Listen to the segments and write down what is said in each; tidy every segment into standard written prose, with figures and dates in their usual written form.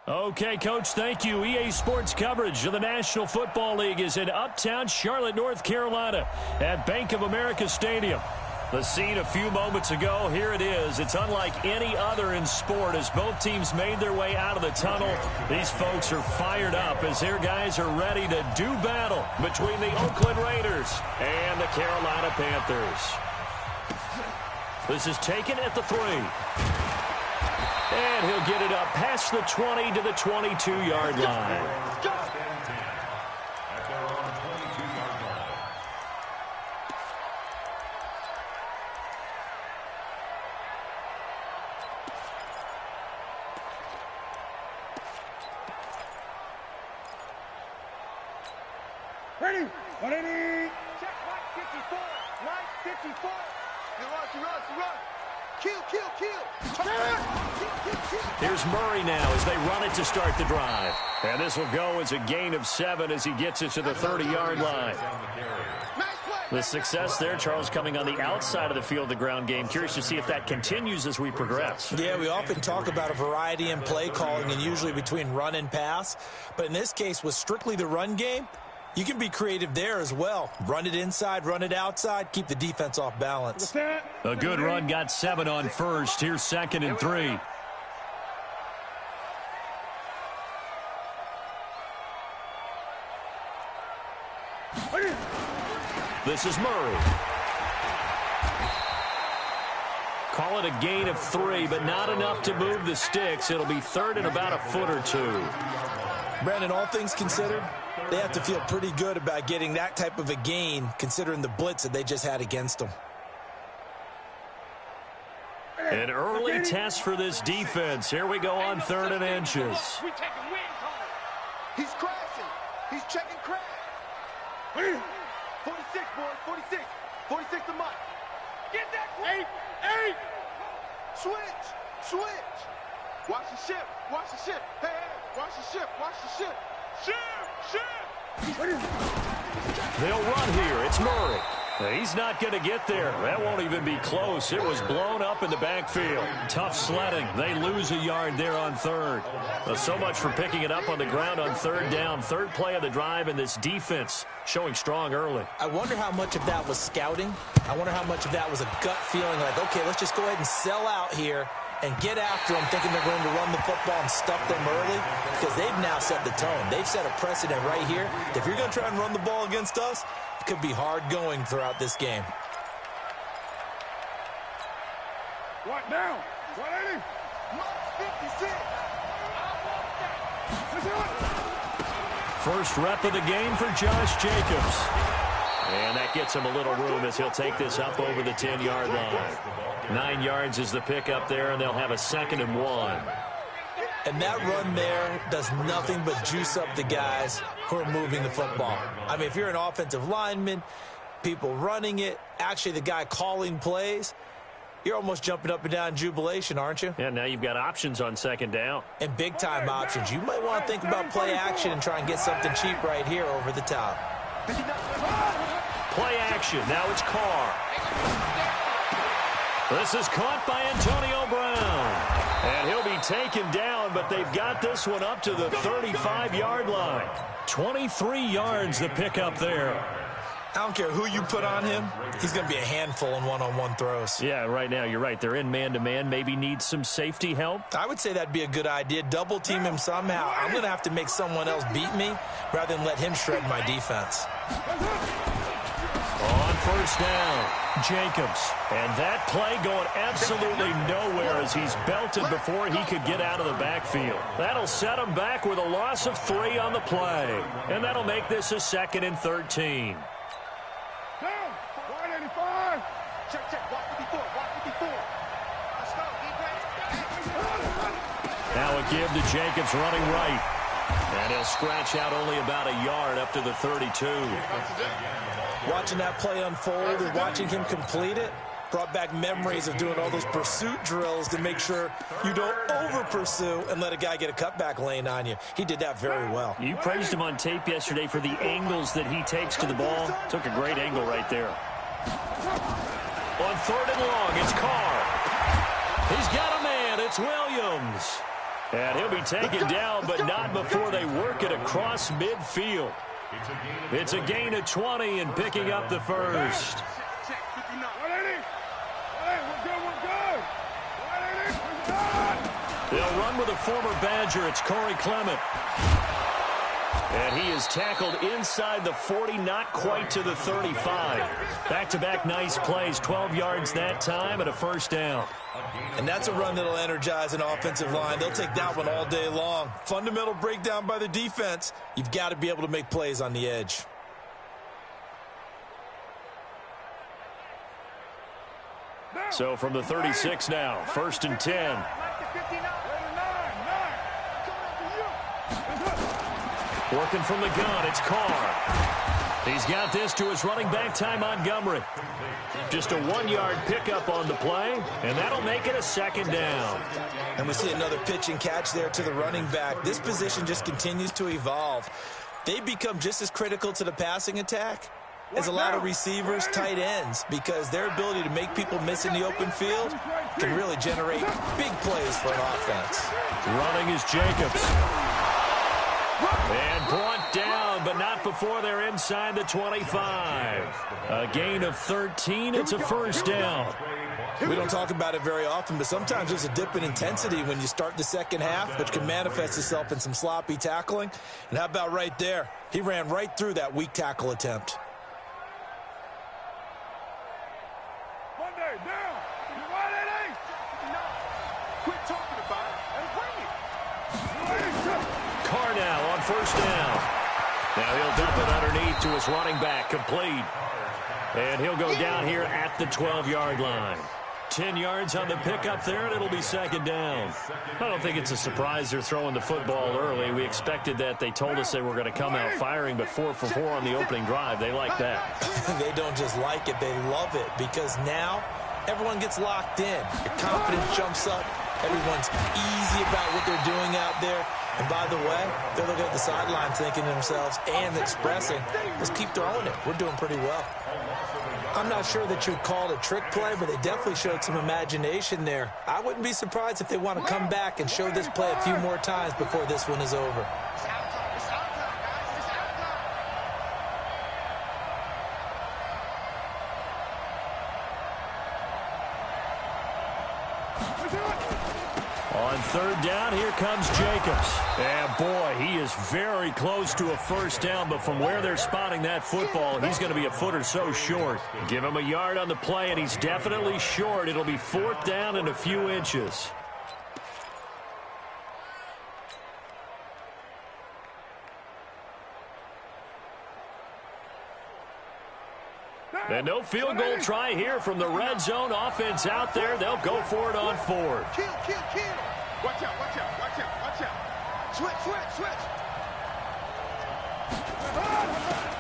Okay, Coach, thank you. EA Sports coverage of the National Football League is in Uptown Charlotte, North Carolina at Bank of America Stadium. The scene a few moments ago, here it is. It's unlike any other in sport as both teams made their way out of the tunnel. These folks are fired up as their guys are ready to do battle between the Oakland Raiders and the Carolina Panthers. This is taken at the 3. And he'll get it up past the 20 to the 22-yard line. Ready? 180. Check, line 54. Line 54. Run. Kill. Here's Murray now as they run it to start the drive. And this will go as a gain of 7 as he gets it to the 30-yard line. The success there, Charles, coming on the outside of the field, the ground game. Curious to see if that continues as we progress. Yeah, we often talk about a variety in play calling and usually between run and pass. But in this case, with strictly the run game, you can be creative there as well. Run it inside, run it outside, keep the defense off balance. A good run got 7 on first. Here's 2nd and 3. This is Murray. Call it a gain of 3, but not enough to move the sticks. It'll be 3rd and about a foot or 2. Brandon, all things considered, they have to feel pretty good about getting that type of a gain considering the blitz that they just had against them. An early test for this defense. Here we go on 3rd and inches. He's crashing. He's checking crash. 46, boys. 46. 46 to Mike. Get that. 8. Switch. Watch the ship. Hey. Watch the ship. Ship. They'll run here. It's Murray. He's not going to get there. That won't even be close. It was blown up in the backfield. Tough sledding. They lose a yard there on 3rd. So much for picking it up on the ground on 3rd down. 3rd play of the drive, and this defense showing strong early. I wonder how much of that was scouting. I wonder how much of that was a gut feeling like, okay, let's just go ahead and sell out here and get after them, thinking they're going to run the football and stuff them early, because they've now set the tone. They've set a precedent right here. If you're going to try and run the ball against us, it could be hard going throughout this game. What now? 180. 56. First rep of the game for Josh Jacobs. And that gets him a little room as he'll take this up over the 10-yard line. 9 yards is the pickup there, and they'll have a 2nd and 1. And that run there does nothing but juice up the guys who are moving the football. I mean, if you're an offensive lineman, people running it, actually the guy calling plays, you're almost jumping up and down in jubilation, aren't you? Yeah, now you've got options on 2nd down. And big-time options. You might want to think about play action and try and get something cheap right here over the top. Play action. Now it's Carr. This is caught by Antonio Brown. And he'll be taken down, but they've got this one up to the 35-yard line. 23 yards the pickup there. I don't care who you put on him. He's going to be a handful in one-on-one throws. Yeah, right now you're right. They're in man-to-man. Maybe need some safety help. I would say that'd be a good idea. Double team him somehow. I'm going to have to make someone else beat me rather than let him shred my defense. On 1st down, Jacobs. And that play going absolutely nowhere as he's belted before he could get out of the backfield. That'll set him back with a loss of 3 on the play. And that'll make this a 2nd and 13. Down. 185. Check. Walk 54. Let's go. Now a give to Jacobs running right. And he'll scratch out only about a yard up to the 32. Watching that play unfold and watching him complete it brought back memories of doing all those pursuit drills to make sure you don't over-pursue and let a guy get a cutback lane on you. He did that very well. You praised him on tape yesterday for the angles that he takes to the ball. Took a great angle right there. On 3rd and long, it's Carr. He's got a man. It's Williams. And he'll be taken down, but not before they work it across midfield. It's a gain of 20 and picking up the first. They'll run with a former Badger. It's Corey Clement. And he is tackled inside the 40, not quite to the 35. Back-to-back nice plays, 12 yards that time and a first down. And that's a run that'll energize an offensive line. They'll take that one all day long. Fundamental breakdown by the defense. You've got to be able to make plays on the edge. So from the 36 now, 1st and 10. Working from the gun, it's Carr. He's got this to his running back, Ty Montgomery. Just a 1-yard pickup on the play, and that'll make it a second down. And we see another pitch and catch there to the running back. This position just continues to evolve. They become just as critical to the passing attack as a lot of receivers, tight ends, because their ability to make people miss in the open field can really generate big plays for an offense. Running is Jacobs. And brought down, but not before they're inside the 25. A gain of 13. It's a first down. We don't talk about it very often, but sometimes there's a dip in intensity when you start the second half, which can manifest itself in some sloppy tackling. And how about right there? He ran right through that weak tackle attempt. Carr now on first down. Now he'll dump it underneath to his running back, complete. And he'll go down here at the 12-yard line. 10 yards on the pickup there, and it'll be second down. I don't think it's a surprise they're throwing the football early. We expected that. They told us they were going to come out firing, but 4 for 4 on the opening drive. They like that. They don't just like it, they love it, because now everyone gets locked in. Your confidence jumps up. Everyone's easy about what they're doing out there. And by the way, they're looking at the sideline thinking to themselves and expressing, let's keep throwing it. We're doing pretty well. I'm not sure that you'd call it a trick play, but they definitely showed some imagination there. I wouldn't be surprised if they want to come back and show this play a few more times before this one is over. On third down, here comes Jacobs. And boy, he is very close to a first down, but from where they're spotting that football, he's going to be a foot or so short. Give him a yard on the play, and he's definitely short. It'll be 4th down and a few inches. And no field goal try here from the red zone. Offense out there. They'll go for it on 4th. Kill. Watch out. Switch.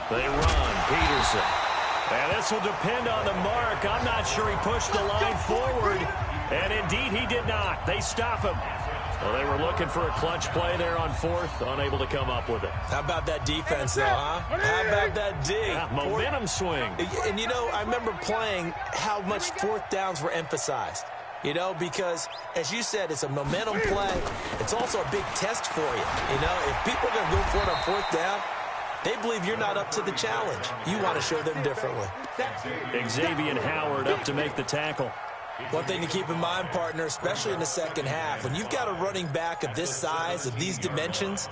They run. Peterson. And this will depend on the mark. I'm not sure he pushed the line forward. And indeed, he did not. They stop him. Well, they were looking for a clutch play there on 4th, unable to come up with it. How about that defense, though, huh? How about that D? Yeah, momentum swing. And, you know, I remember playing how much 4th downs were emphasized. You know, because, as you said, it's a momentum play. It's also a big test for you. You know, if people are going to go for it on 4th down, they believe you're not up to the challenge. You want to show them differently. Xavier Howard up to make the tackle. One thing to keep in mind, partner, especially in the second half, when you've got a running back of this size, of these dimensions,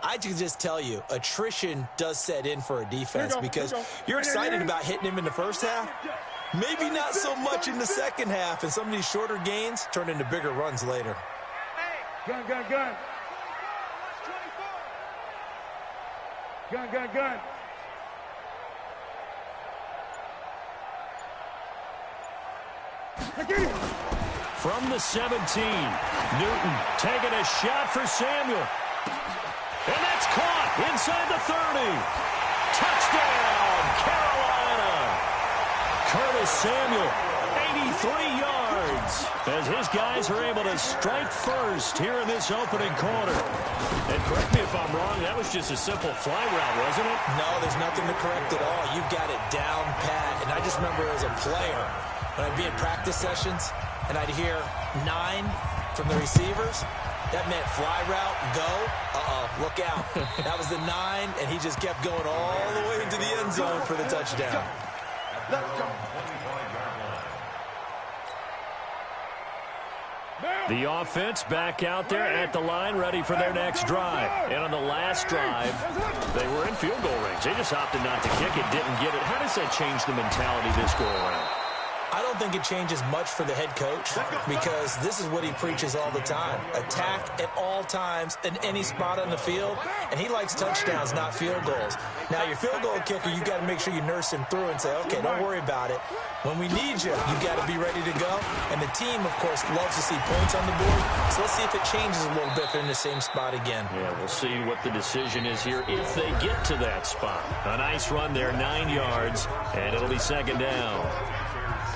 I can just tell you, attrition does set in for a defense because you're excited about hitting him in the first half. Maybe not so much in the second half, and some of these shorter gains turn into bigger runs later. Gun. Gun. From the 17, Newton taking a shot for Samuel. And that's caught inside the 30. Touchdown, Carolina. Curtis Samuel, 83 yards, as his guys are able to strike first here in this opening quarter. And correct me if I'm wrong, that was just a simple fly route, wasn't it? No, there's nothing to correct at all. You've got it down pat. And I just remember as a player, when I'd be in practice sessions and I'd hear 9 from the receivers, That meant fly route, go. Look out. That was the 9, and he just kept going all the way into the end zone for the touchdown. The offense back out there at the line, ready for their next drive. And on the last drive, they were in field goal range. They just opted not to kick it, didn't get it. How does that change the mentality this go around? I don't think it changes much for the head coach because this is what he preaches all the time. Attack at all times in any spot on the field, and he likes touchdowns, not field goals. Now, your field goal kicker, you got to make sure you nurse him through and say, okay, don't worry about it. When we need you, you got to be ready to go. And the team, of course, loves to see points on the board. So let's see if it changes a little bit if they're in the same spot again. Yeah, we'll see what the decision is here if they get to that spot. A nice run there, 9 yards, and it'll be second down.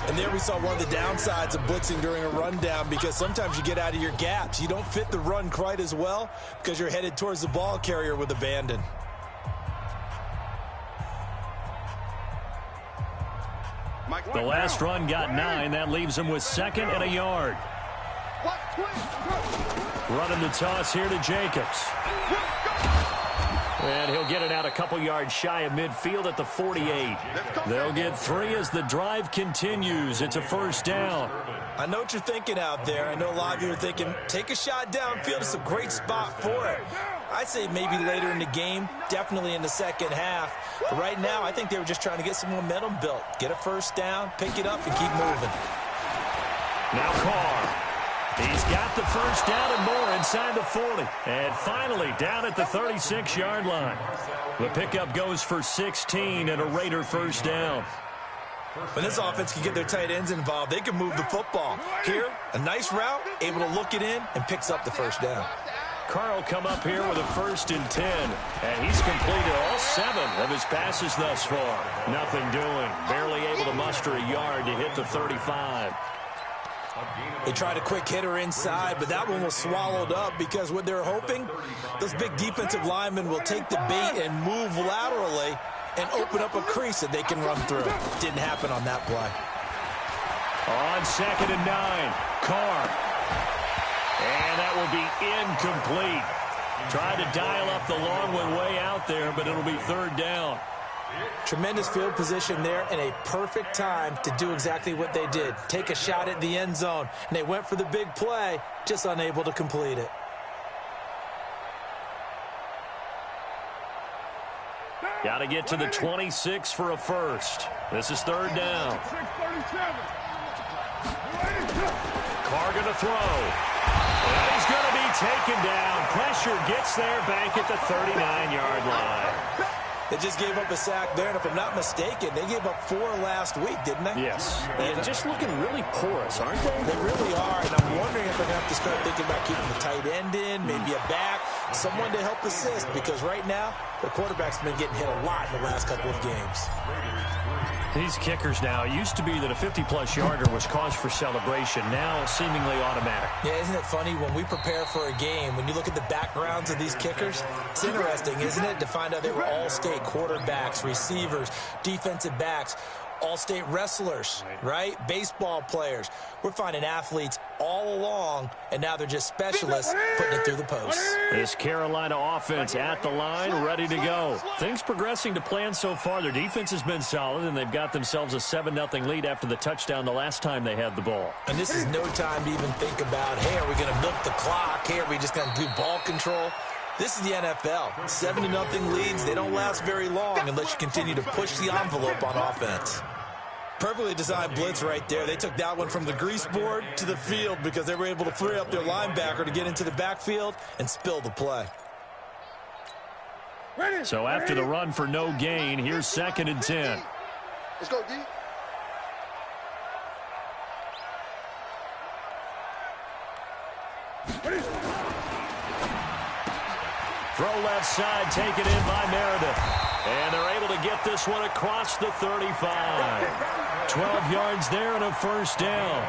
And there we saw one of the downsides of blitzing during a rundown because sometimes you get out of your gaps. You don't fit the run quite as well because you're headed towards the ball carrier with abandon. The last run got 9. That leaves him with 2nd and a yard. Running the toss here to Jacobs. And he'll get it out a couple yards shy of midfield at the 48. They'll get 3 as the drive continues. It's a first down. I know what you're thinking out there. I know a lot of you are thinking, take a shot downfield. It's a great spot for it. I'd say maybe later in the game, definitely in the second half. But right now, I think they were just trying to get some momentum built. Get a first down, pick it up, and keep moving. Now Carr. He's got the first down and more inside the 40. And finally down at the 36-yard line. The pickup goes for 16 and a Raider first down. When this offense can get their tight ends involved, they can move the football. Here, a nice route, able to look it in, and picks up the first down. Carr will come up here with a 1st and 10. And he's completed all 7 of his passes thus far. Nothing doing. Barely able to muster a yard to hit the 35. They tried a quick hitter inside, but that one was swallowed up because what they're hoping, those big defensive linemen will take the bait and move laterally and open up a crease that they can run through. Didn't happen on that play. On 2nd and 9, Carr. And that will be incomplete. Tried to dial up the long one way out there, but it'll be 3rd down. Tremendous field position there and a perfect time to do exactly what they did. Take a shot at the end zone. And they went for the big play, just unable to complete it. Got to get to the 26 for a first. This is 3rd down. Carr going to throw. And he's going to be taken down. Pressure gets there back at the 39-yard line. They just gave up a sack there, and if I'm not mistaken, they gave up 4 last week, didn't they? Yes. And just looking really porous, aren't they? They really are, and I'm wondering if they're going to have to start thinking about keeping the tight end in, maybe a back, someone to help assist, because right now, the quarterback's been getting hit a lot in the last couple of games. These kickers now, it used to be that a 50-plus yarder was cause for celebration. Now, seemingly automatic. Yeah, isn't it funny? When we prepare for a game, when you look at the backgrounds of these kickers, it's interesting, isn't it, to find out they were all-state quarterbacks, receivers, defensive backs, all-state wrestlers, right? Baseball players. We're finding athletes all along, and now they're just specialists putting it through the post. This Carolina offense at the line, ready to go. Things progressing to plan so far. Their defense has been solid, and they've got themselves a 7-0 lead after the touchdown the last time they had the ball. And this is no time to even think about, hey, are we going to milk the clock? Hey, are we just going to do ball control? This is the NFL. 7-0 leads, they don't last very long unless you continue to push the envelope on offense. Perfectly designed blitz right there. They took that one from the grease board to the field because they were able to free up their linebacker to get into the backfield and spill the play. So after the run for no gain, here's 2nd and 10. Let's go, D. Throw left side, taken in by Meredith. And they're able to get this one across the 35. 12 yards there and a first down.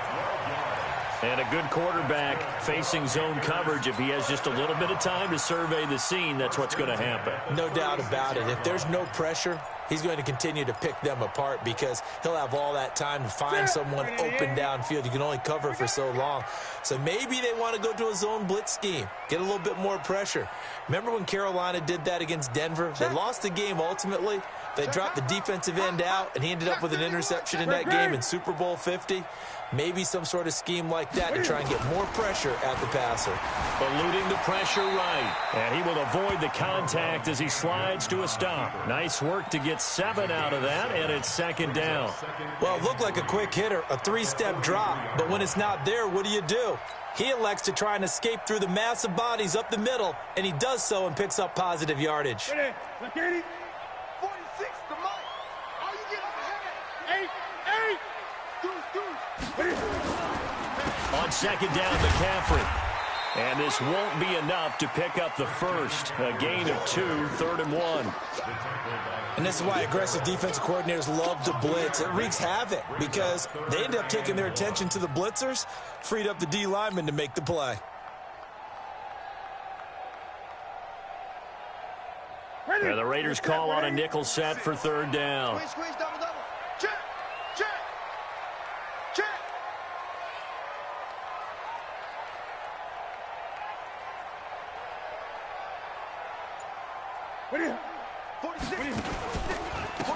And a good quarterback facing zone coverage. If he has just a little bit of time to survey the scene, that's what's going to happen. No doubt about it. If there's no pressure, he's going to continue to pick them apart because he'll have all that time to find someone open downfield. You can only cover for so long. So maybe they want to go to a zone blitz scheme, get a little bit more pressure. Remember when Carolina did that against Denver? They lost the game ultimately. They dropped the defensive end out, and he ended up with an interception in that game in Super Bowl 50. Maybe some sort of scheme like that to try and get more pressure at the passer. Eluding the pressure right. And he will avoid the contact as he slides to a stop. Nice work to get 7 out of that, and it's second down. Well, it looked like a quick hitter, a 3-step drop. But when it's not there, what do? He elects to try and escape through the massive bodies up the middle, and he does so and picks up positive yardage. 46 to Mike. How you get up ahead? 8. On second down, McCaffrey. And this won't be enough to pick up the first. A gain of 2, 3rd and 1. And this is why aggressive defensive coordinators love to blitz. It wreaks havoc because they end up taking their attention to the blitzers, freed up the D lineman to make the play. And the Raiders call on a nickel set for 3rd down. Squeeze, double. Check.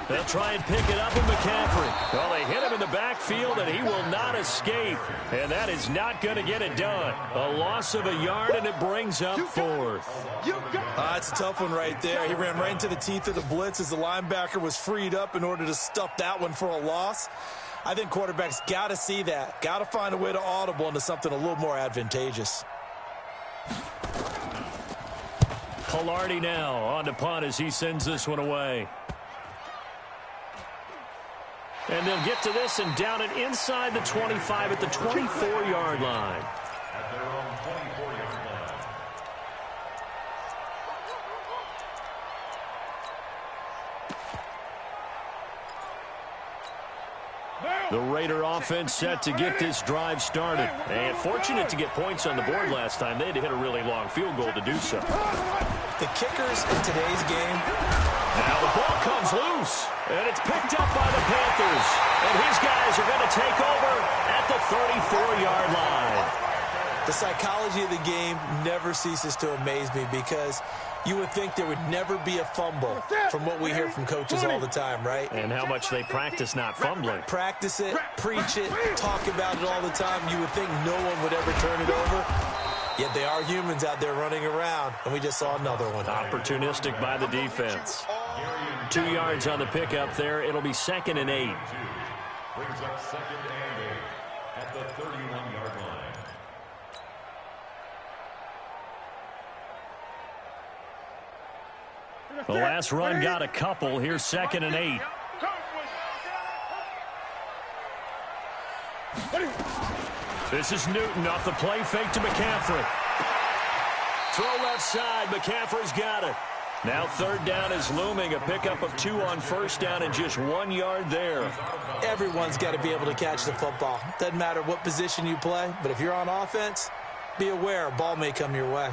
They'll try and pick it up with McCaffrey. Well, they hit him in the backfield, and he will not escape. And that is not going to get it done. A loss of a yard, and it brings up 4th. It's a tough one right there. He ran right into the teeth of the blitz as the linebacker was freed up in order to stuff that one for a loss. I think quarterbacks got to see that. Got to find a way to audible into something a little more advantageous. Pilardi now on to punt as he sends this one away. And they'll get to this and down it inside the 25 at the 24-yard line. At their own 24-yard line. The Raider offense set to get this drive started. And fortunate to get points on the board last time. They had to hit a really long field goal to do so. The kickers in today's game. Now the ball comes loose. And it's picked up by the Panthers. And his guys are going to take over at the 34-yard line. The psychology of the game never ceases to amaze me because you would think there would never be a fumble from what we hear from coaches all the time, right? And how much they practice not fumbling. Practice it, preach it, talk about it all the time. You would think no one would ever turn it over. Yet they are humans out there running around, and we just saw another one. Opportunistic by the defense. 2 yards on the pickup there. It'll be 2nd and 8. Brings up 2nd and 8 at the 31-yard line. The last run got a couple. Here's 2nd and 8. This is Newton off the play fake to McCaffrey. Throw left side. McCaffrey's got it. Now 3rd down is looming. A pickup of 2 on 1st down and just 1 yard there. Everyone's got to be able to catch the football. Doesn't matter what position you play, but if you're on offense, be aware a ball may come your way.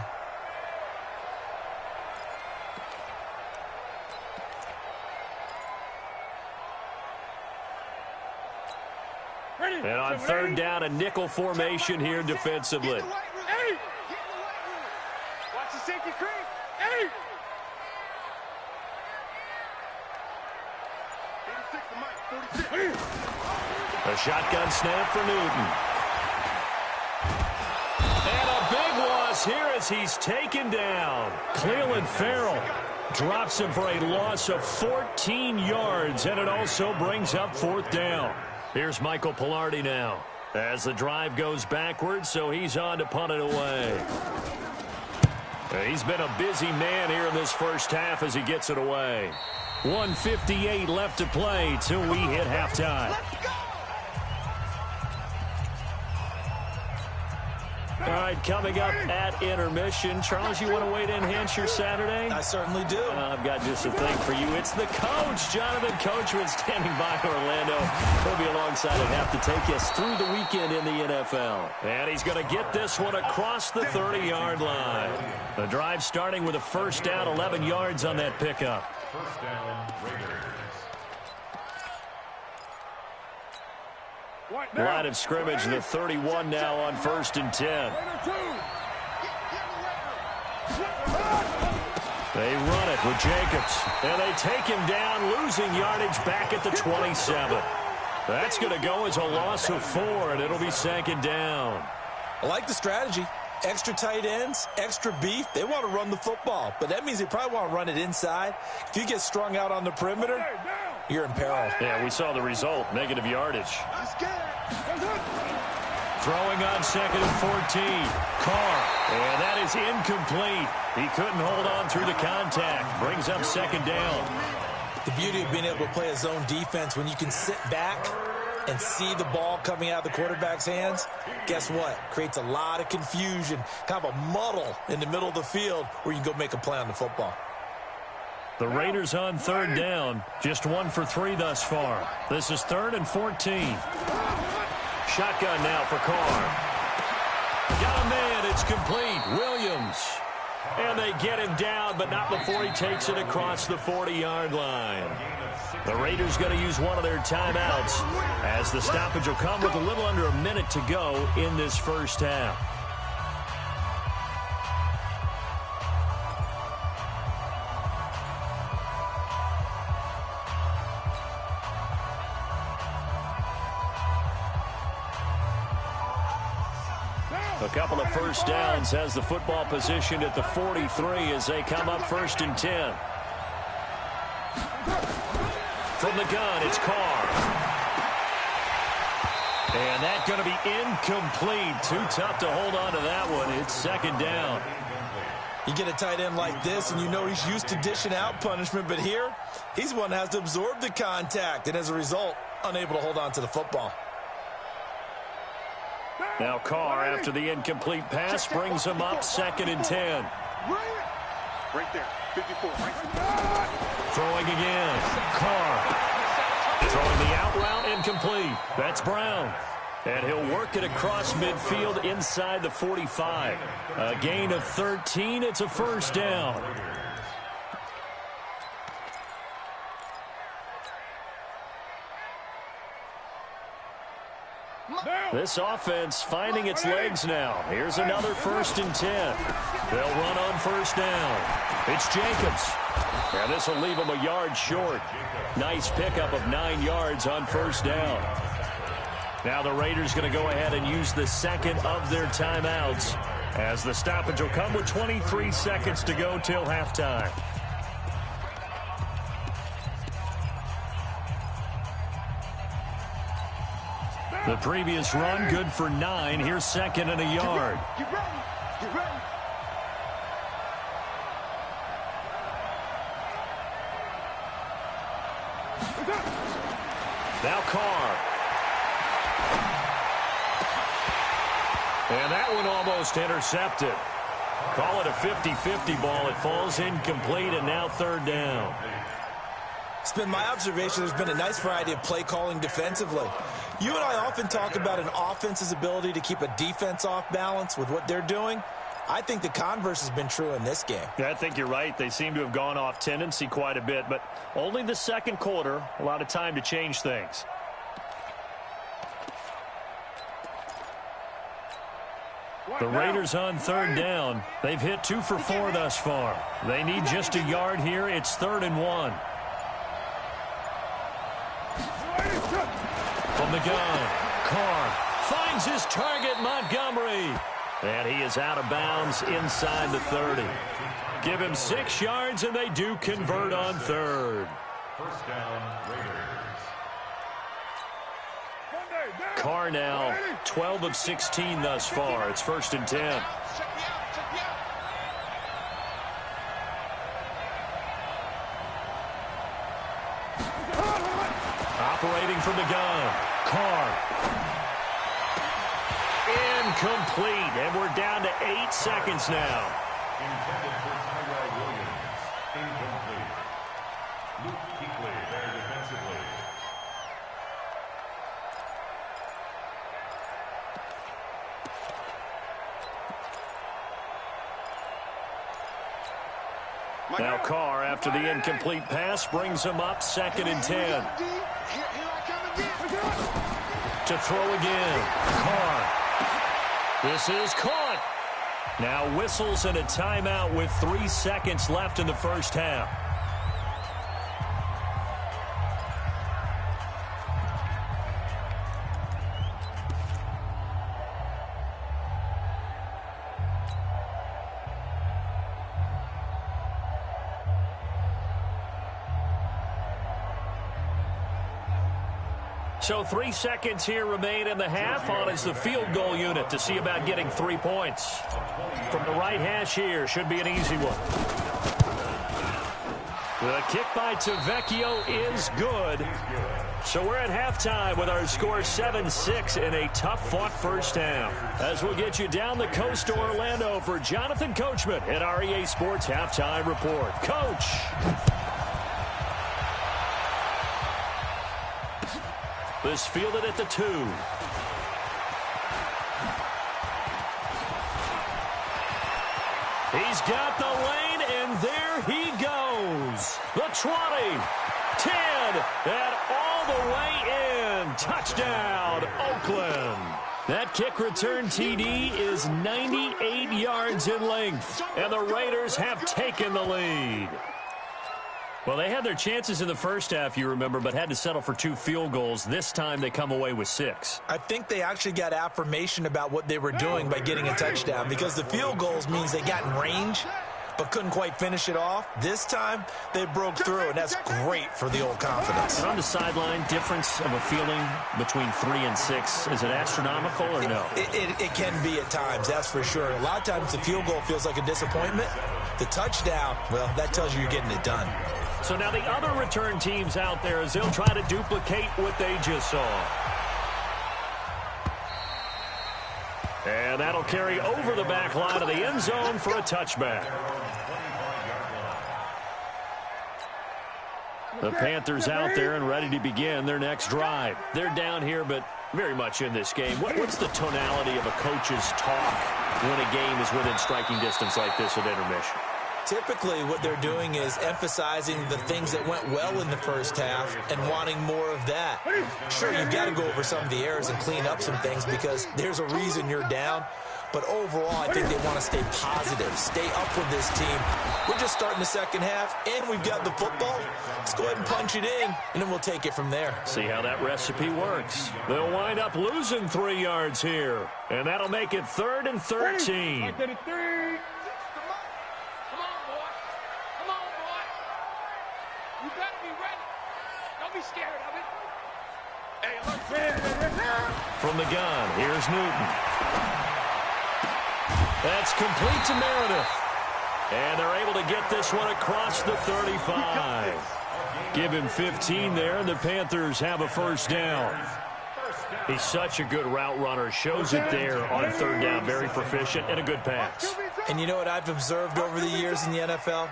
And on 3rd down, a nickel formation here defensively. Watch the safety creep. A shotgun snap for Newton. And a big loss here as he's taken down. Cleveland Farrell drops him for a loss of 14 yards, and it also brings up 4th down. Here's Michael Pilardi now as the drive goes backwards, so he's on to punt it away. He's been a busy man here in this first half as he gets it away. 1:58 left to play till we hit halftime. All right, coming up at intermission. Charles, you want to wait to enhance your Saturday? I certainly do. I've got just a thing for you. It's the coach, Jonathan Coachman, standing by Orlando. He'll be alongside and have to take us through the weekend in the NFL. And he's going to get this one across the 30-yard line. The drive starting with a first down, 11 yards on that pickup. First down, Raiders. Line of scrimmage, the 31 now on 1st and 10. They run it with Jacobs, and they take him down, losing yardage back at the 27. That's going to go as a loss of 4, and it'll be 2nd down. I like the strategy. Extra tight ends, extra beef. They want to run the football, but that means they probably want to run it inside. If you get strung out on the perimeter, you're in peril. Yeah, we saw the result, negative yardage. Throwing on 2nd and 14. Carr, and that is incomplete. He couldn't hold on through the contact. Brings up 2nd down. The beauty of being able to play a zone defense when you can sit back and see the ball coming out of the quarterback's hands, guess what? Creates a lot of confusion, kind of a muddle in the middle of the field where you can go make a play on the football. The Raiders on 3rd down, just 1 for 3 thus far. This is 3rd and 14. Shotgun now for Carr. Got a man, it's complete. Williams. And they get him down, but not before he takes it across the 40-yard line. The Raiders going to use one of their timeouts as the stoppage will come with a little under a minute to go in this first half. A couple of first downs has the football positioned at the 43 as they come up 1st and 10. From the gun, it's Carr. And that's going to be incomplete. Too tough to hold on to that one. It's 2nd down. You get a tight end like this, and you know he's used to dishing out punishment, but here, he's one that has to absorb the contact, and as a result, unable to hold on to the football. Now Carr, after the incomplete pass, brings him up 2nd and 10. Right there, 54. Right. Throwing again. Carr. Throwing the out route, incomplete. That's Brown. And he'll work it across midfield inside the 45. A gain of 13. It's a 1st down. This offense finding its legs now. Here's another 1st and 10. They'll run on 1st down. It's Jacobs. And this will leave him a yard short. Nice pickup of 9 yards on 1st down. Now the Raiders going to go ahead and use the 2nd of their timeouts as the stoppage will come with 23 seconds to go till halftime. The previous run good for 9. Here's 2nd and a yard. Get ready. Get ready. Now Carr. And that one almost intercepted. Call it a 50-50 ball. It falls incomplete, and now 3rd down. It's been my observation there's been a nice variety of play calling defensively. You and I often talk about an offense's ability to keep a defense off balance with what they're doing. I think the converse has been true in this game. Yeah, I think you're right. They seem to have gone off tendency quite a bit, but only the 2nd quarter, a lot of time to change things. The Raiders on 3rd down. They've hit 2 for 4 thus far. They need just a yard here. It's 3rd and 1. From the gun, Carr finds his target, Montgomery. And he is out of bounds inside the 30. Give him 6 yards, and they do convert on 3rd. First down, Raiders. Carr now 12 of 16 thus far. It's 1st and 10. Operating from the gun, Carr. incomplete, and we're down to 8 seconds now. Intended for Tyrell Williams. Incomplete. Luke Kuechly there defensively. Now Carr, after the incomplete pass, brings him up 2nd and 10. To throw again. Carr. This is caught. Now whistles and a timeout with 3 seconds left in the first half. So 3 seconds here remain in the half. On is the field goal unit to see about getting 3 points. From the right hash here, should be an easy one. The kick by Tavecchio is good. So we're at halftime with our score 7-6 in a tough-fought first half. As we'll get you down the coast to Orlando for Jonathan Coachman at our EA Sports Halftime Report. Coach! This fielded at the 2. He's got the lane, and there he goes. The 20, 10, and all the way in. Touchdown, Oakland. That kick return TD is 98 yards in length, and the Raiders have taken the lead. Well, they had their chances in the first half, you remember, but had to settle for 2 field goals. This time they come away with 6. I think they actually got affirmation about what they were doing by getting a touchdown, because the field goals means they got in range but couldn't quite finish it off. This time they broke through, and that's great for the old confidence. And on the sideline, difference of a feeling between 3 and 6, is it astronomical or no? It can be at times, that's for sure. A lot of times the field goal feels like a disappointment. The touchdown, well, that tells you you're getting it done. So now the other return teams out there as they'll try to duplicate what they just saw. And that'll carry over the back line of the end zone for a touchback. The Panthers out there and ready to begin their next drive. They're down here, but very much in this game. What's the tonality of a coach's talk when a game is within striking distance like this at intermission? Typically, what they're doing is emphasizing the things that went well in the first half and wanting more of that. Sure, you've got to go over some of the errors and clean up some things because there's a reason you're down. But overall, I think they want to stay positive, stay up with this team. We're just starting the second half, and we've got the football. Let's go ahead and punch it in, and then we'll take it from there. See how that recipe works. They'll wind up losing 3 yards here, and that'll make it 3rd and 13. From the gun, here's Newton. That's complete to Meredith. And they're able to get this one across the 35. Give him 15 there, and the Panthers have a first down. He's such a good route runner. Shows it there on 3rd down. Very proficient and a good pass. And you know what I've observed over the years in the NFL?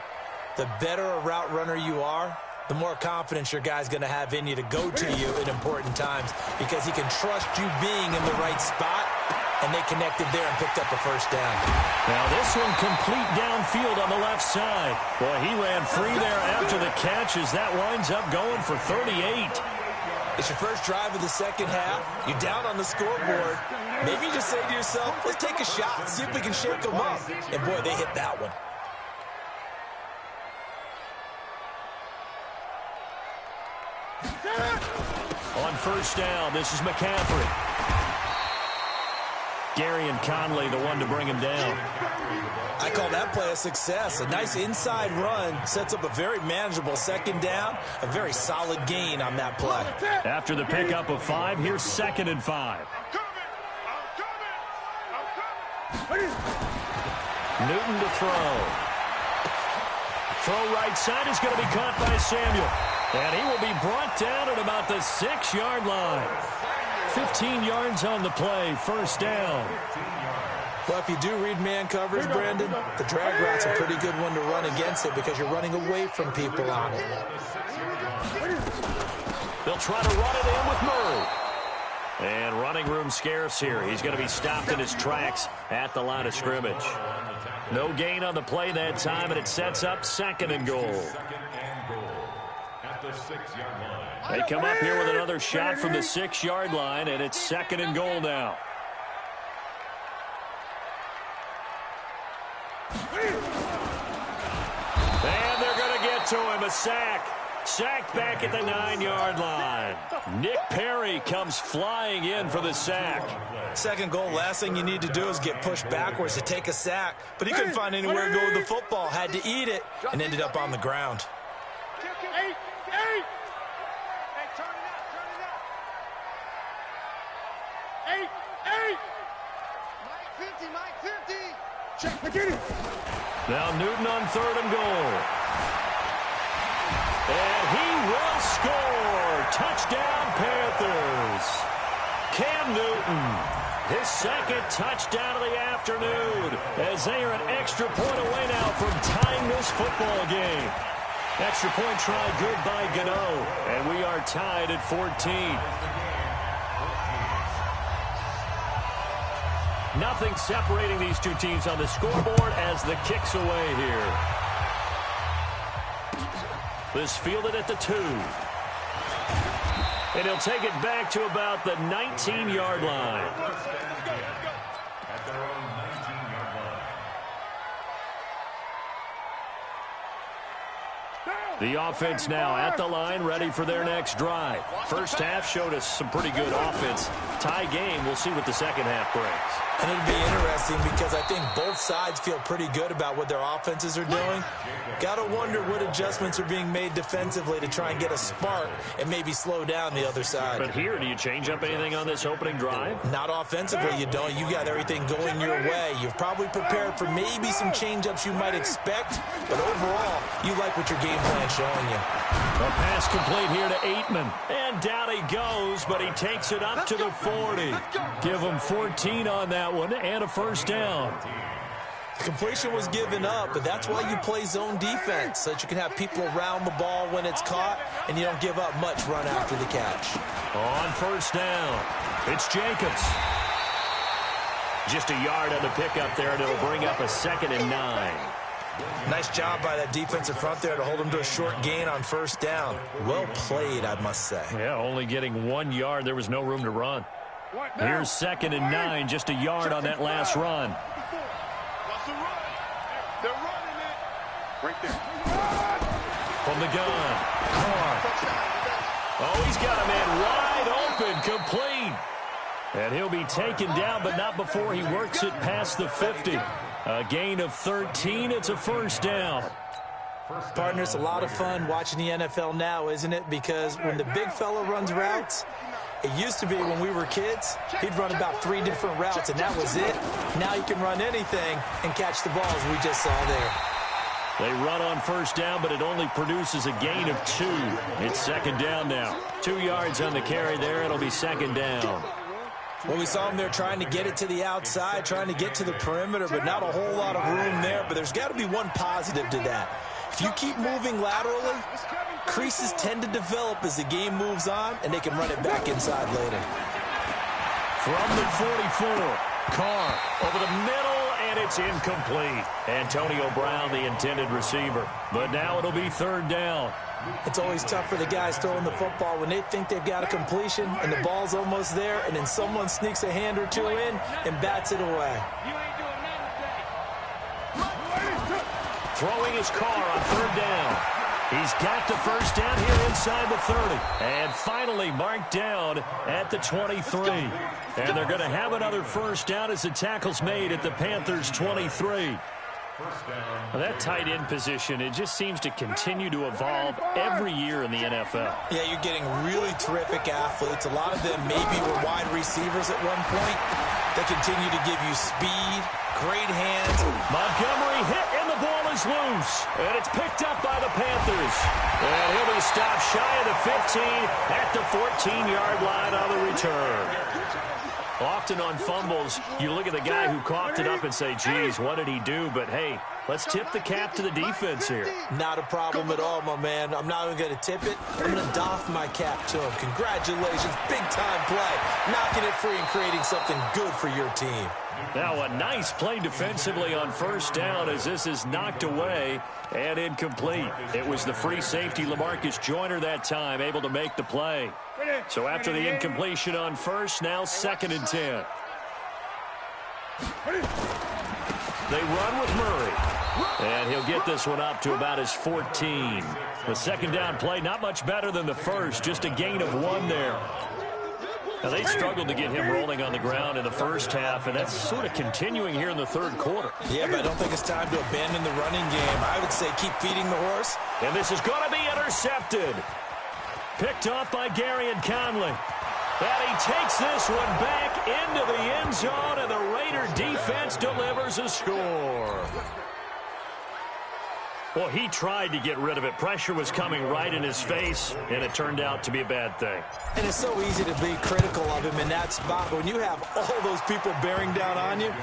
The better a route runner you are, the more confidence your guy's going to have in you to go to you at important times because he can trust you being in the right spot, and they connected there and picked up a first down. Now this one complete downfield on the left side. Boy, he ran free there after the catch as that winds up going for 38. It's your first drive of the second half. You're down on the scoreboard. Maybe you just say to yourself, let's take a shot, see if we can shake them up. And boy, they hit that one. On first down, this is McCaffrey. Gary and Conley, the one to bring him down. I call that play a success. A nice inside run sets up a very manageable second down. A very solid gain on that play. After the pickup of 5, here's 2nd and 5. Newton to throw. Throw right side is going to be caught by Samuel. And he will be brought down at about the 6-yard line. 15 yards on the play, first down. Well, if you do read man coverage, Brandon, the drag route's a pretty good one to run against it because you're running away from people on it. They'll try to run it in with Murray. And running room scarce here. He's going to be stopped in his tracks at the line of scrimmage. No gain on the play that time, and it sets up second and goal. They come up here with another shot from the 6-yard line, and it's second and goal now. And they're going to get to him, a sack. Sacked back at the 9-yard line. Nick Perry comes flying in for the sack. Second goal, last thing you need to do is get pushed backwards to take a sack. But he couldn't find anywhere to go with the football. Had to eat it and ended up on the ground. Hey, turn it up. Mike 50. Check, get it. Now Newton on third and goal. And he will score. Touchdown, Panthers. Cam Newton, his second touchdown of the afternoon, as they are an extra point away now from tying this football game. Extra point try good by Gano, and we are tied at 14. Nothing separating these two teams on the scoreboard as the kick's away here. This fielded at the 2. And he'll take it back to about the 19-yard line. The offense now at the line, ready for their next drive. First half showed us some pretty good offense. Tie game, we'll see what the second half brings. And it'll be interesting because I think both sides feel pretty good about what their offenses are doing. Got to wonder what adjustments are being made defensively to try and get a spark and maybe slow down the other side. But here, do you change up anything on this opening drive? Not offensively, you don't. You got everything going your way. You've probably prepared for maybe some change-ups you might expect, but overall, you like what your game plan's showing you. A pass complete here to Aitman. And down he goes, but he takes it up to the 40. Give him 14 on that one and a first down. Completion was given up, but that's why you play zone defense, so that you can have people around the ball when it's caught, and you don't give up much run after the catch. On first down, it's Jacobs. Just a yard on the pickup there, and it'll bring up a 2nd and 9. Nice job by that defensive front there to hold him to a short gain on first down. Well played, I must say. Yeah, only getting 1 yard. There was no room to run. Here's 2nd and 9, just a yard on that last run. They're running it. Right there. From the gun. Oh, he's got a man wide open, complete. And he'll be taken down, but not before he works it past the 50. A gain of 13. It's a first down. Partner, it's a lot of fun watching the NFL now, isn't it? Because when the big fella runs routes, it used to be when we were kids, he'd run about 3 different routes, and that was it. Now he can run anything and catch the balls we just saw there. They run on first down, but it only produces a gain of 2. It's 2nd down now. 2 yards on the carry there. It'll be 2nd down. Well, we saw him there trying to get it to the outside, trying to get to the perimeter, but not a whole lot of room there. But there's got to be one positive to that. If you keep moving laterally, creases tend to develop as the game moves on, and they can run it back inside later. From the 44, Carr over the middle, and it's incomplete. Antonio Brown, the intended receiver. But now it'll be 3rd down. It's always tough for the guys throwing the football when they think they've got a completion and the ball's almost there, and then someone sneaks a hand or 2 in and bats it away. Throwing his Carr on 3rd down. He's got the first down here inside the 30. And finally marked down at the 23. And they're going to have another first down as the tackle's made at the Panthers' 23. Well, that tight end position, it just seems to continue to evolve every year in the NFL. Yeah, you're getting really terrific athletes. A lot of them maybe were wide receivers at one point. They continue to give you speed, great hands. Montgomery hit, and the ball is loose. And it's picked up by the Panthers. And he'll be stopped shy of the 15 at the 14-yard line on the return. Often on fumbles, you look at the guy who coughed it up and say, geez, what did he do? But, hey, let's tip the cap to the defense here. Not a problem at all, my man. I'm not even going to tip it. I'm going to doff my cap to him. Congratulations. Big-time play. Knocking it free and creating something good for your team. Now a nice play defensively on first down as this is knocked away and incomplete. It was the free safety LaMarcus Joyner that time able to make the play. So after the incompletion on first, now 2nd and 10. They run with Murray. And he'll get this one up to about his 14. The second down play not much better than the first, just a gain of 1 there. Now, they struggled to get him rolling on the ground in the first half, and that's sort of continuing here in the third quarter. Yeah, but I don't think it's time to abandon the running game. I would say keep feeding the horse. And this is going to be intercepted. Picked off by Gary and Conley. And he takes this one back into the end zone, and the Raider defense delivers a score. Well, he tried to get rid of it. Pressure was coming right in his face, and it turned out to be a bad thing. And it's so easy to be critical of him in that spot. But when you have all those people bearing down on you,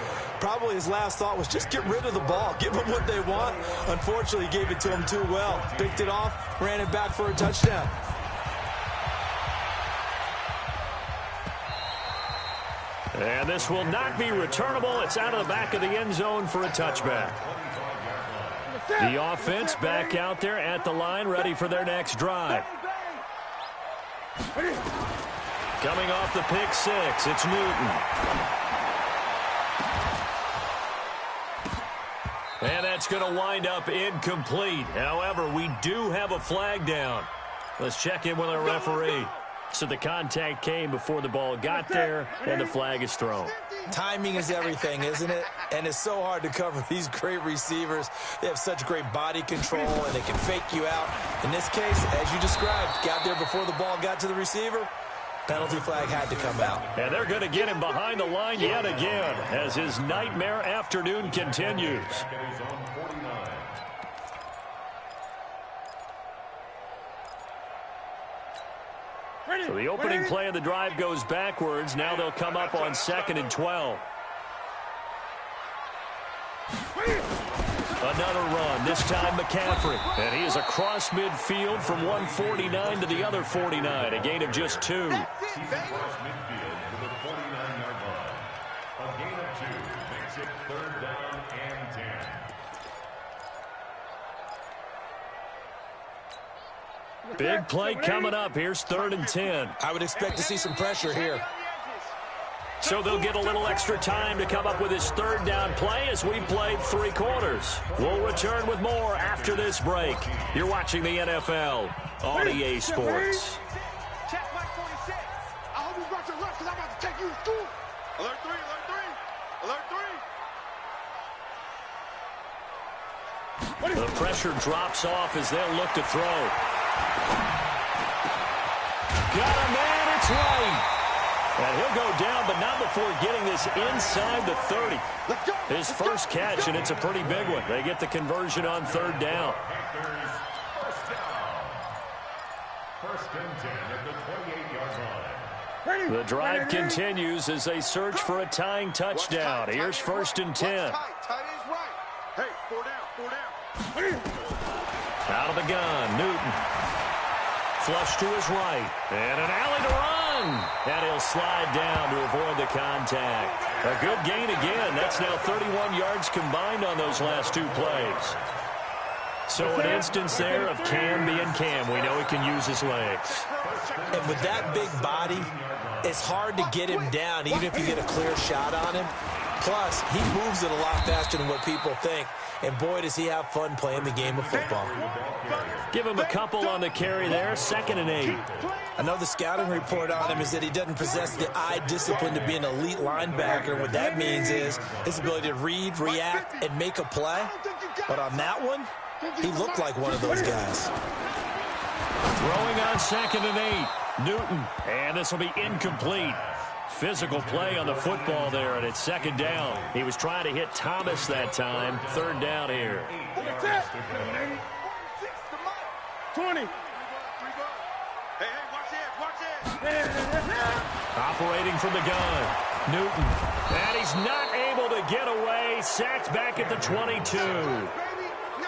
probably his last thought was just get rid of the ball. Give them what they want. Unfortunately, he gave it to them too well. Picked it off, ran it back for a touchdown. And this will not be returnable. It's out of the back of the end zone for a touchback. The offense back out there at the line, ready for their next drive. Coming off the pick six, it's Newton. And that's going to wind up incomplete. However, we do have a flag down. Let's check in with our referee. So the contact came before the ball got there, and the flag is thrown. Timing is everything, isn't it? And it's so hard to cover these great receivers. They have such great body control, and they can fake you out. In this case, as you described, got there before the ball got to the receiver. Penalty flag had to come out. And they're going to get him behind the line yet again as his nightmare afternoon continues. So the opening play of the drive goes backwards. Now they'll come up on 2nd and 12. Another run, this time McCaffrey. And he is across midfield from 149 to the other 49, a gain of just 2. Across midfield to the 49-yard line. A gain of 2 makes it 3rd down and 10. Big play coming up. Here's 3rd and 10. I would expect to see some pressure here. So they'll get a little extra time to come up with his 3rd down play as we've played 3 quarters. We'll return with more after this break. You're watching the NFL on EA Sports. Check Mike 46. I hope you brought your lunch because I'm about to take you to school. Alert 3, alert 3, alert 3. The pressure drops off as they'll look to throw. Got a man, it's right. And he'll go down, but not before getting this inside the 30. His first catch, and it's a pretty big one. They get the conversion on 3rd down. First and 10 at the 28-yard line. The drive continues as they search for a tying touchdown. Here's 1st and 10. Tight is right. Hey, 4 down, 4 down. Out of the gun, Newton. Flush to his right. And an alley to run. And he'll slide down to avoid the contact. A good gain again. That's now 31 yards combined on those last 2 plays. So an instance there of Cam being Cam. We know he can use his legs. And with that big body, it's hard to get him down, even if you get a clear shot on him. Plus, he moves it a lot faster than what people think. And boy, does he have fun playing the game of football. Give him a couple on the carry there. 2nd and 8. I know the scouting report on him is that he doesn't possess the eye discipline to be an elite linebacker. What that means is his ability to read, react, and make a play. But on that one, he looked like one of those guys. Throwing on 2nd and 8. Newton. And this will be incomplete. Physical play on the football there, and it's 2nd down. He was trying to hit Thomas that time. 3rd down here. 20. Operating from the gun, Newton. And he's not able to get away. Sacked back at the 22.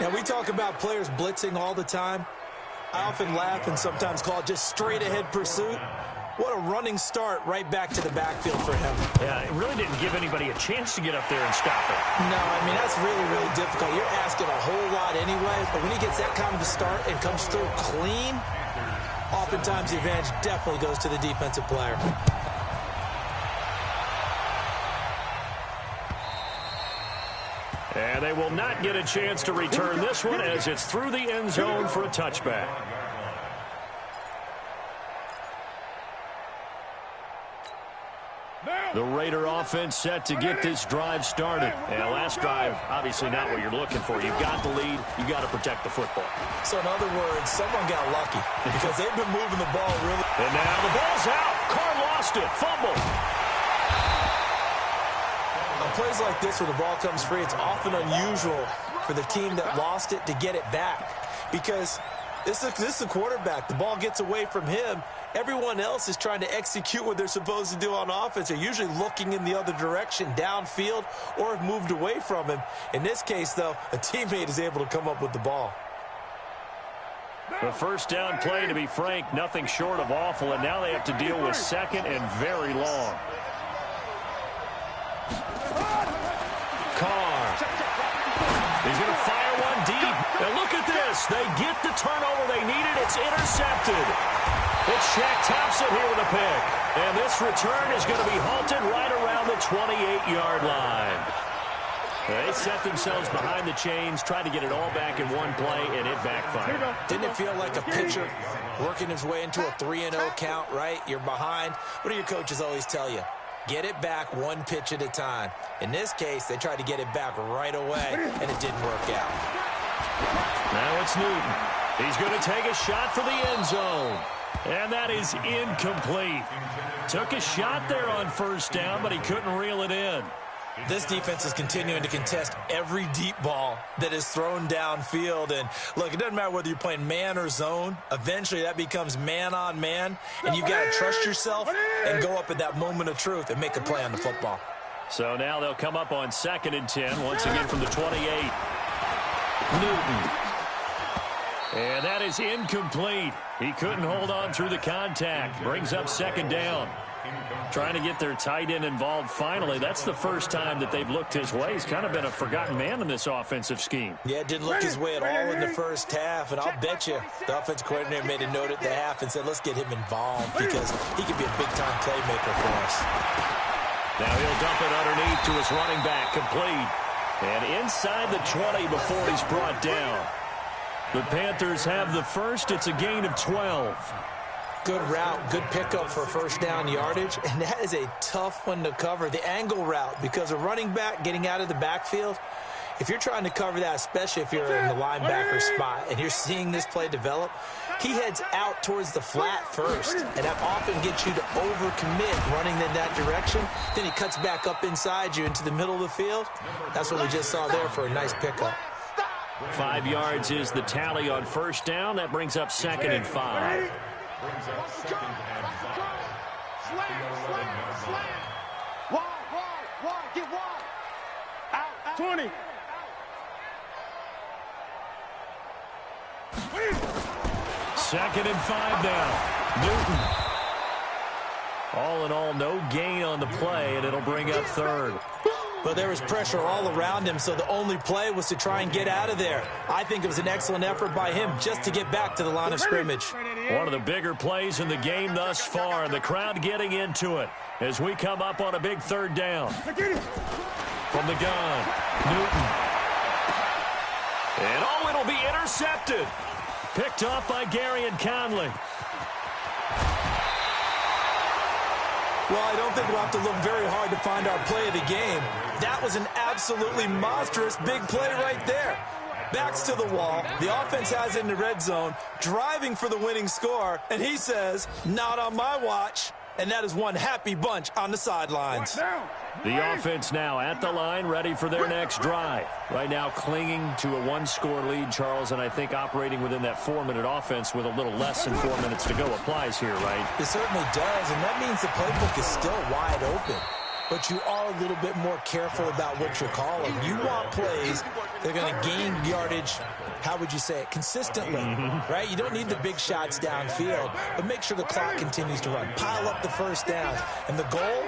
Now, we talk about players blitzing all the time. I often laugh and sometimes call it just straight-ahead pursuit. What a running start right back to the backfield for him. Yeah, it really didn't give anybody a chance to get up there and stop it. No, I mean, that's really, really difficult. You're asking a whole lot anyway, but when he gets that kind of a start and comes through clean, oftentimes the advantage definitely goes to the defensive player. And they will not get a chance to return this one as it's through the end zone for a touchback. The Raider offense set to get this drive started. And last drive, obviously not what you're looking for. You've got the lead. You've got to protect the football. So in other words, someone got lucky because they've been moving the ball really. And now the ball's out. Carr lost it. Fumble. On plays like this where the ball comes free, it's often unusual for the team that lost it to get it back because this is a quarterback. The ball gets away from him. Everyone else is trying to execute what they're supposed to do on offense. They're usually looking in the other direction, downfield, or have moved away from him. In this case, though, a teammate is able to come up with the ball. The first down play, to be frank, nothing short of awful, and now they have to deal with second and very long. Carr. He's going to fire one deep. And look at this. They get the turnover they needed. It's intercepted. It's Shaq Thompson here with a pick. And this return is going to be halted right around the 28-yard line. They set themselves behind the chains, tried to get it all back in one play, and it backfired. Didn't it feel like a pitcher working his way into a 3-0 count, right? You're behind. What do your coaches always tell you? Get it back one pitch at a time. In this case, they tried to get it back right away, and it didn't work out. Now it's Newton. He's going to take a shot for the end zone. And that is incomplete. Took a shot there on first down, but he couldn't reel it in. This defense is continuing to contest every deep ball that is thrown downfield. And, look, it doesn't matter whether you're playing man or zone. Eventually, that becomes man-on-man, and you've got to trust yourself and go up at that moment of truth and make a play on the football. So now they'll come up on 2nd and 10, once again from the 28. Newton. And that is incomplete. He couldn't hold on through the contact. Brings up 2nd down. Trying to get their tight end involved finally. That's the first time that they've looked his way. He's kind of been a forgotten man in this offensive scheme. Yeah, it didn't look his way at all in the first half. And I'll bet you the offensive coordinator made a note at the half and said, let's get him involved because he could be a big-time playmaker for us. Now he'll dump it underneath to his running back, complete. And inside the 20 before he's brought down. The Panthers have the first. It's a gain of 12. Good route, good pickup for first down yardage, and that is a tough one to cover, the angle route, because a running back getting out of the backfield, if you're trying to cover that, especially if you're in the linebacker spot and you're seeing this play develop, he heads out towards the flat first, and that often gets you to overcommit running in that direction. Then he cuts back up inside you into the middle of the field. That's what we just saw there for a nice pickup. 5 yards is the tally on first down. That brings up 2nd and 5. Brings up 2nd and 5. Wide, get wide. Out. 20. 2nd and 5 now. Newton. All in all, no gain on the play, and it'll bring up 3rd. But there was pressure all around him, so the only play was to try and get out of there. I think it was an excellent effort by him just to get back to the line of scrimmage. One of the bigger plays in the game thus far, and the crowd getting into it as we come up on a big 3rd down. From the gun, Newton. And oh, it'll be intercepted. Picked off by Gary and Conley. Well, I don't think we'll have to look very hard to find our play of the game. That was an absolutely monstrous big play right there. Backs to the wall. The offense has it in the red zone, driving for the winning score, and he says, not on my watch. and that is one happy bunch on the sidelines. The offense now at the line, ready for their next drive. Right now clinging to a one-score lead, Charles, and I think operating within that 4-minute offense with a little less than 4 minutes to go applies here, right? It certainly does, and that means the playbook is still wide open. But you are a little bit more careful about what you're calling. You want plays that are going to gain yardage, how would you say it, consistently, right? You don't need the big shots downfield, but make sure the clock continues to run. Pile up the first downs. And the goal,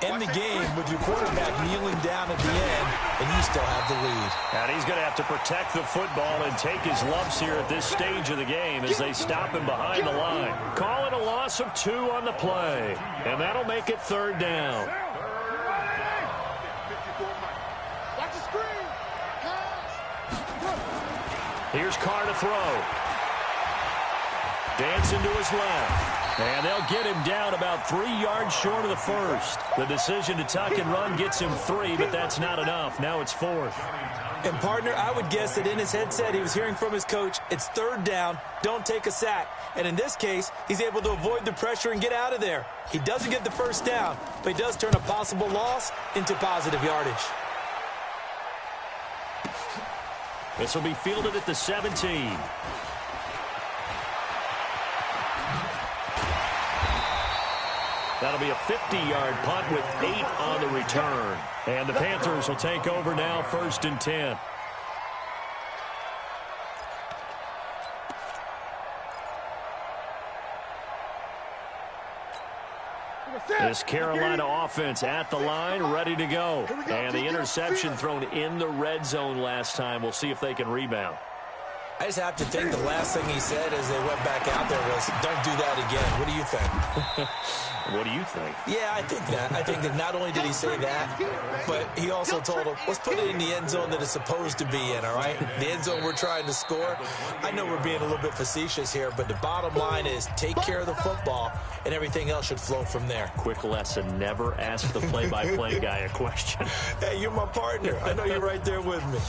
end the game with your quarterback kneeling down at the end, and you still have the lead. And he's going to have to protect the football and take his lumps here at this stage of the game as they stop him behind the line. Call it a loss of 2 on the play, and that'll make it 3rd down. Here's Carr to throw. Dancing to his left. And they'll get him down about 3 yards short of the first. The decision to tuck and run gets him 3, but that's not enough. Now it's 4th. And, partner, I would guess that in his headset he was hearing from his coach, it's 3rd down, don't take a sack. And in this case, he's able to avoid the pressure and get out of there. He doesn't get the first down, but he does turn a possible loss into positive yardage. This will be fielded at the 17. That'll be a 50-yard punt with 8 on the return. And the Panthers will take over now, 1st and 10. This Carolina offense at the line, ready to go. And the interception thrown in the red zone last time. We'll see if they can rebound. I just have to think the last thing he said as they went back out there was, don't do that again. What do you think? What do you think? Yeah, I think that. I think that not only did he say that, but he also told him, let's put it in the end zone that it's supposed to be in, all right? The end zone we're trying to score. I know we're being a little bit facetious here, but the bottom line is take care of the football, and everything else should flow from there. Quick lesson, never ask the play-by-play guy a question. Hey, you're my partner. I know you're right there with me.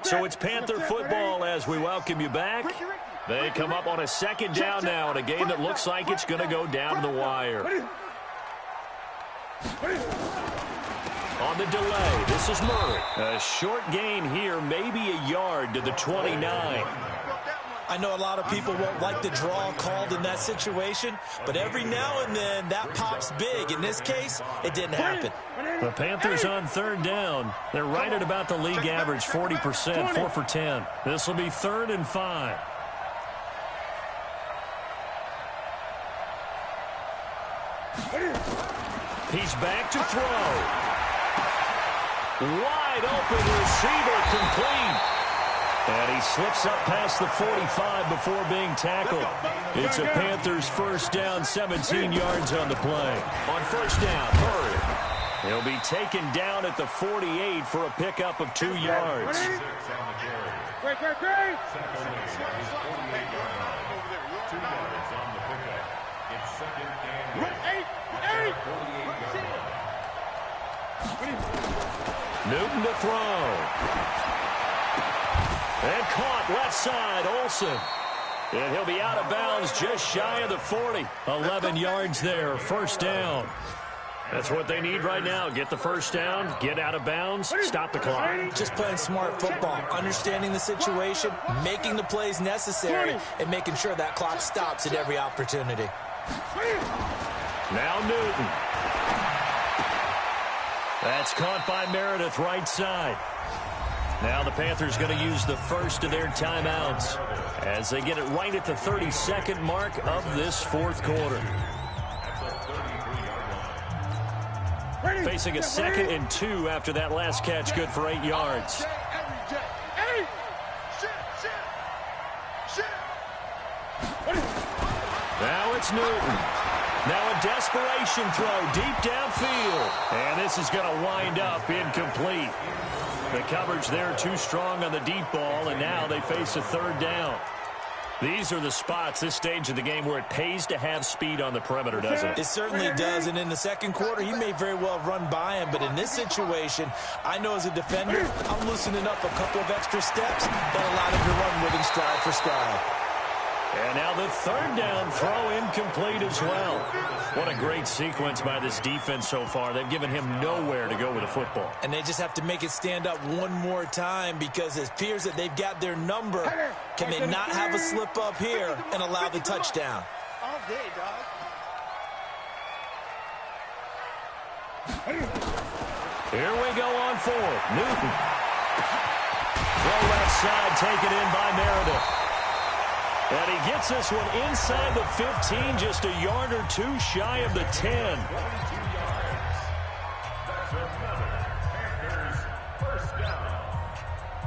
So it's Panther football as we welcome you back. They come up on a 2nd down now in a game that looks like it's going to go down to the wire. On the delay, this is Murray. A short gain here, maybe a yard to the 29. I know a lot of people won't like the draw called in that situation, but every now and then that pops big. In this case, it didn't happen. The Panthers on 3rd down. They're right at about the league average, 40%, 4 for 10. This will be 3rd and 5. He's back to throw. Wide open receiver, complete. And he slips up past the 45 before being tackled. It's a Panthers 1st down, 17 yards on the play. On 1st down, Murray. He'll be taken down at the 48 for a pickup of 2 yards. Great. Newton to throw. And caught left side, Olsen. And he'll be out of bounds just shy of the 40. 11 yards there, 1st down. That's what they need right now. Get the 1st down, get out of bounds, stop the clock. Just playing smart football, understanding the situation, making the plays necessary, and making sure that clock stops at every opportunity. Now Newton. That's caught by Meredith, right side. Now the Panthers going to use the first of their timeouts as they get it right at the 32nd mark of this 4th quarter. Facing a 2nd and 2 after that last catch, good for 8 yards. Now it's Newton. Now a desperation throw deep downfield. And this is going to wind up incomplete. The coverage there too strong on the deep ball, and now they face a third down. These are the spots, this stage of the game, where it pays to have speed on the perimeter, doesn't it? It certainly does, and in the second quarter, he may very well run by him, but in this situation, I know as a defender, I'm loosening up a couple of extra steps, but allowed him to run with him stride for stride. And now the third down throw incomplete as well. What a great sequence by this defense so far. They've given him nowhere to go with the football. And they just have to make it stand up one more time, because it appears that they've got their number. Can they not have a slip up here and allow the touchdown? All day, dog. Here we go on fourth. Newton. Throw left side, taken in by Meredith. And he gets this one inside the 15, just a yard or two shy of the 10. 22 yards. That's another Panthers first down.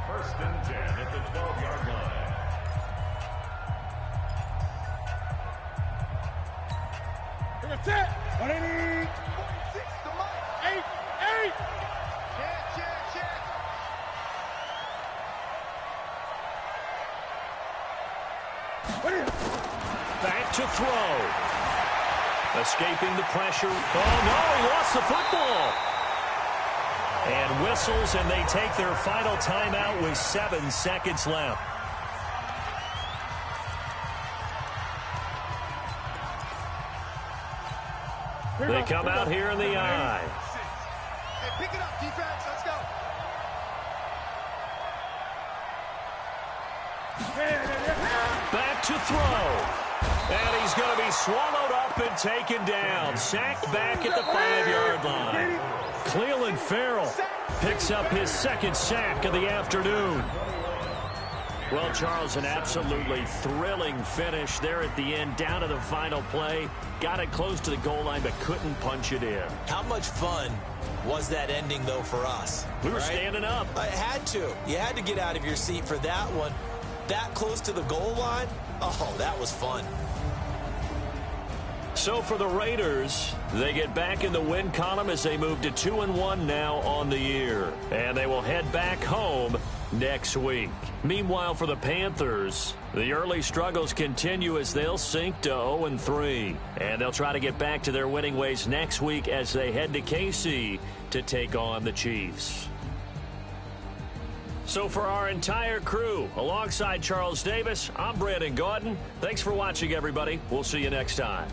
First and 10 at the 12-yard line. That's it. 180. 46 to Mike. 8. Check. Back to throw. Escaping the pressure. Oh, no, he lost the football. And whistles, and they take their final timeout with 7 seconds left. They come out here in the I. Hey, pick it up, defense. Let's go. Back to throw. And he's going to be swallowed up and taken down. Sacked back at the 5-yard line. Cleveland Farrell picks up his second sack of the afternoon. Well, Charles, an absolutely thrilling finish there at the end, down to the final play. Got it close to the goal line, but couldn't punch it in. How much fun was that ending, though, for us? We were standing up. I had to. You had to get out of your seat for that one. That close to the goal line? Oh, that was fun. So for the Raiders, they get back in the win column as they move to 2-1 now on the year. And they will head back home next week. Meanwhile, for the Panthers, the early struggles continue as they'll sink to 0-3. And they'll try to get back to their winning ways next week as they head to KC to take on the Chiefs. So for our entire crew, alongside Charles Davis, I'm Brandon Gaudin. Thanks for watching, everybody. We'll see you next time.